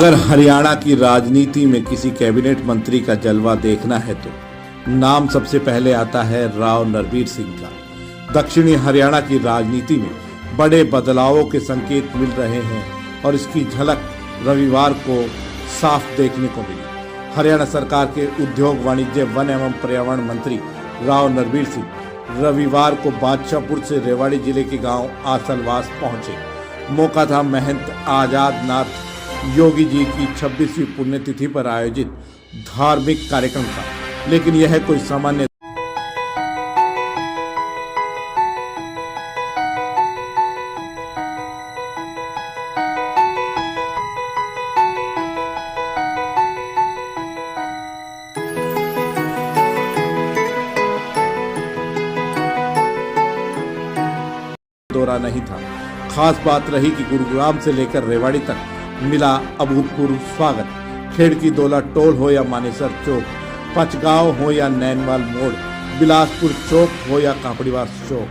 अगर हरियाणा की राजनीति में किसी कैबिनेट मंत्री का जलवा देखना है तो नाम सबसे पहले आता है राव नरबीर सिंह का। दक्षिणी हरियाणा की राजनीति में बड़े बदलावों के संकेत मिल रहे हैं और इसकी झलक रविवार को साफ देखने को मिली। हरियाणा सरकार के उद्योग, वाणिज्य, वन एवं पर्यावरण मंत्री राव नरबीर सिंह रविवार को बादशाहपुर से रेवाड़ी जिले के गांव आसलवास पहुंचे। मौका था महंत आजाद नाथ योगी जी की 26वीं पुण्यतिथि पर आयोजित धार्मिक कार्यक्रम का, लेकिन यह कोई सामान्य दौरा नहीं था। खास बात रही कि गुरुग्राम से लेकर रेवाड़ी तक मिला अभूतपूर्व स्वागत। खेड़की दौला टोल हो या मानेसर चौक, पचगांव हो या नैनवाल मोड़, बिलासपुर चौक हो या कापड़ीवास चौक,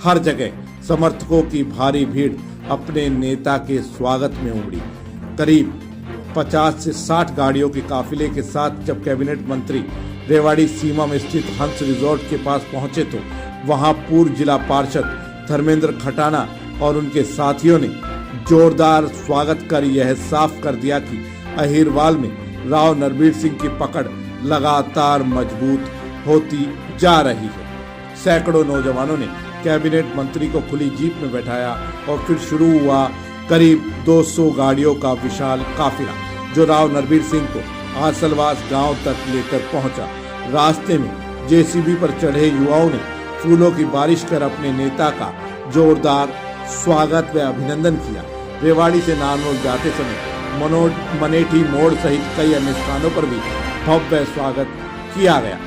हर जगह समर्थकों की भारी भीड़ अपने नेता के स्वागत में उमड़ी। करीब 50 से 60 गाड़ियों के काफिले के साथ जब कैबिनेट मंत्री रेवाड़ी सीमा में स्थित हंस रिजॉर्ट के पास पहुंचे तो वहां पूर्व जिला पार्षद धर्मेंद्र खटाना और उनके साथियों ने जोरदार स्वागत कर यह साफ कर दिया कि अहिरवाल में राव नरबीर सिंह की पकड़ लगातार मजबूत होती जा रही है। सैकड़ों नौजवानों ने कैबिनेट मंत्री को खुली जीप में बैठाया और फिर शुरू हुआ करीब 200 गाड़ियों का विशाल काफिला, जो राव नरबीर सिंह को आसलवास गांव तक लेकर पहुंचा। रास्ते में जेसीबी पर चढ़े युवाओं ने फूलों की बारिश कर अपने नेता का जोरदार स्वागत व अभिनंदन किया। रेवाड़ी से नारनौल जाते समय मनेठी मोड़ सहित कई अन्य स्थानों पर भी भव्य स्वागत किया गया।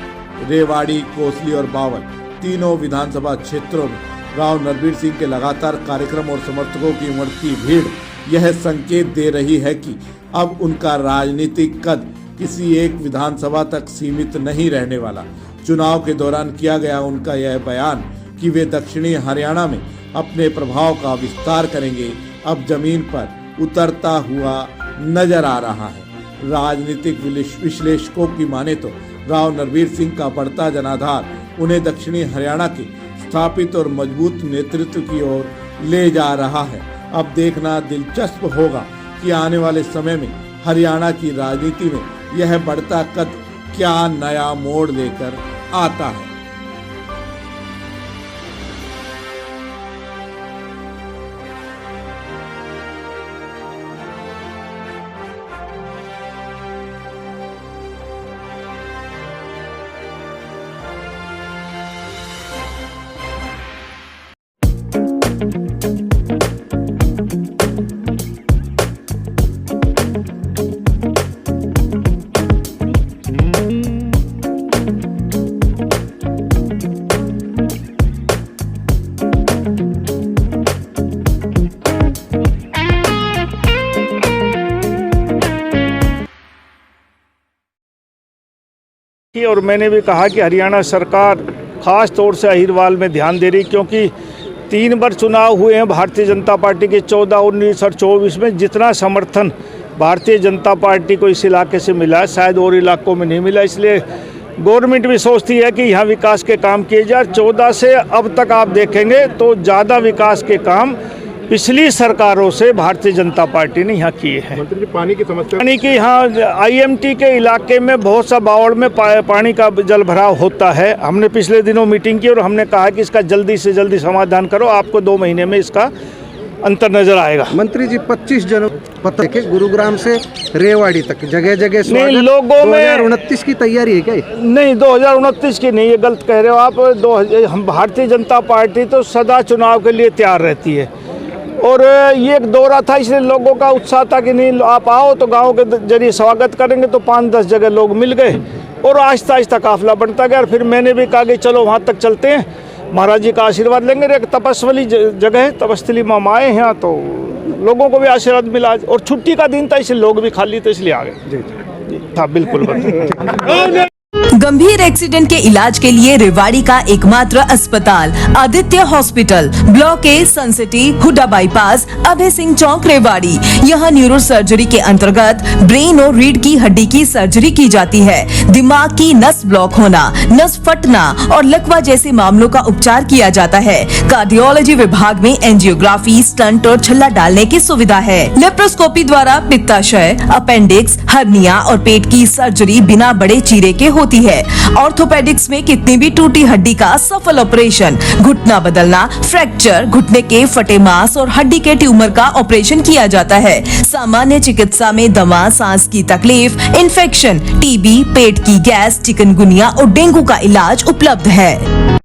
रेवाड़ी, कोसली और बावल तीनों विधानसभा क्षेत्रों में राव नरबीर सिंह के लगातार कार्यक्रम और समर्थकों की उमड़ती भीड़ यह संकेत दे रही है कि अब उनका राजनीतिक कद किसी एक विधानसभा तक सीमित नहीं रहने वाला। चुनाव के दौरान किया गया उनका यह बयान कि वे दक्षिणी हरियाणा में अपने प्रभाव का विस्तार करेंगे, अब जमीन पर उतरता हुआ नजर आ रहा है। राजनीतिक विश्लेषकों की माने तो राव नरबीर सिंह का बढ़ता जनाधार उन्हें दक्षिणी हरियाणा के स्थापित और मजबूत नेतृत्व की ओर ले जा रहा है। अब देखना दिलचस्प होगा कि आने वाले समय में हरियाणा की राजनीति में यह बढ़ता कद क्या नया मोड़ लेकर आता है। और मैंने भी कहा कि हरियाणा सरकार खास तौर से अहिरवाल में ध्यान दे रही, क्योंकि 3 बार चुनाव हुए हैं भारतीय जनता पार्टी के 14, 19 और 24 में। जितना समर्थन भारतीय जनता पार्टी को इस इलाके से मिला शायद और इलाकों में नहीं मिला, इसलिए गवर्नमेंट भी सोचती है कि यहाँ विकास के काम किए जाए। 14 से अब तक आप देखेंगे तो ज़्यादा विकास के काम पिछली सरकारों से भारतीय जनता पार्टी ने यहाँ किए हैं। मंत्री जी, पानी की समस्या, पानी की यहाँ आईएमटी के इलाके में बहुत सा बावड़ में पानी का जल भराव होता है। हमने पिछले दिनों मीटिंग की और हमने कहा कि इसका जल्दी से जल्दी समाधान करो, आपको 2 महीने में इसका अंतर नजर आएगा। मंत्री जी, 25 जनवरी पता है कि गुरुग्राम से रेवाड़ी तक जगह जगह नहीं, लोगों में 2029 की तैयारी है क्या? नहीं, 2029 की नहीं, ये गलत कह रहे हो आप। हम भारतीय जनता पार्टी तो सदा चुनाव के लिए तैयार रहती है और ये एक दौरा था, इसलिए लोगों का उत्साह था कि नहीं आप आओ तो गांव के जरिए स्वागत करेंगे। तो 5-10 जगह लोग मिल गए और आहिस्ता आहिस्ता काफिला बढ़ता गया। और फिर मैंने भी कहा कि चलो वहाँ तक चलते हैं, महाराज जी का आशीर्वाद लेंगे। एक तपस्वली जगह है, तपस्थली में हम आए हैं यहाँ, तो लोगों को भी आशीर्वाद मिला और छुट्टी का दिन था इसलिए लोग भी खाली, तो इसलिए आ गए। जी हाँ, बिल्कुल। गंभीर एक्सीडेंट के इलाज के लिए रेवाड़ी का एकमात्र अस्पताल Aditya hospital, block A, Sun City, Huda bypass, Abhay Singh Chowk, Rewari. यहाँ न्यूरो सर्जरी के अंतर्गत ब्रेन और रीढ़ की हड्डी की सर्जरी की जाती है। दिमाग की नस ब्लॉक होना, नस फटना और लकवा जैसे मामलों का उपचार किया जाता है। कार्डियोलॉजी विभाग में एंजियोग्राफी, स्टंट और छल्ला डालने की सुविधा है। लेप्रोस्कोपी द्वारा पित्ताशय, अपेंडिक्स, हर्निया और पेट की सर्जरी बिना बड़े चीरे के होती है। ऑर्थोपेडिक्स में कितनी भी टूटी हड्डी का सफल ऑपरेशन, घुटना बदलना, फ्रैक्चर, घुटने के फटे मांस और हड्डी के ट्यूमर का ऑपरेशन किया जाता है। सामान्य चिकित्सा में दमा, सांस की तकलीफ, इन्फेक्शन, टीबी, पेट की गैस, चिकनगुनिया और डेंगू का इलाज उपलब्ध है।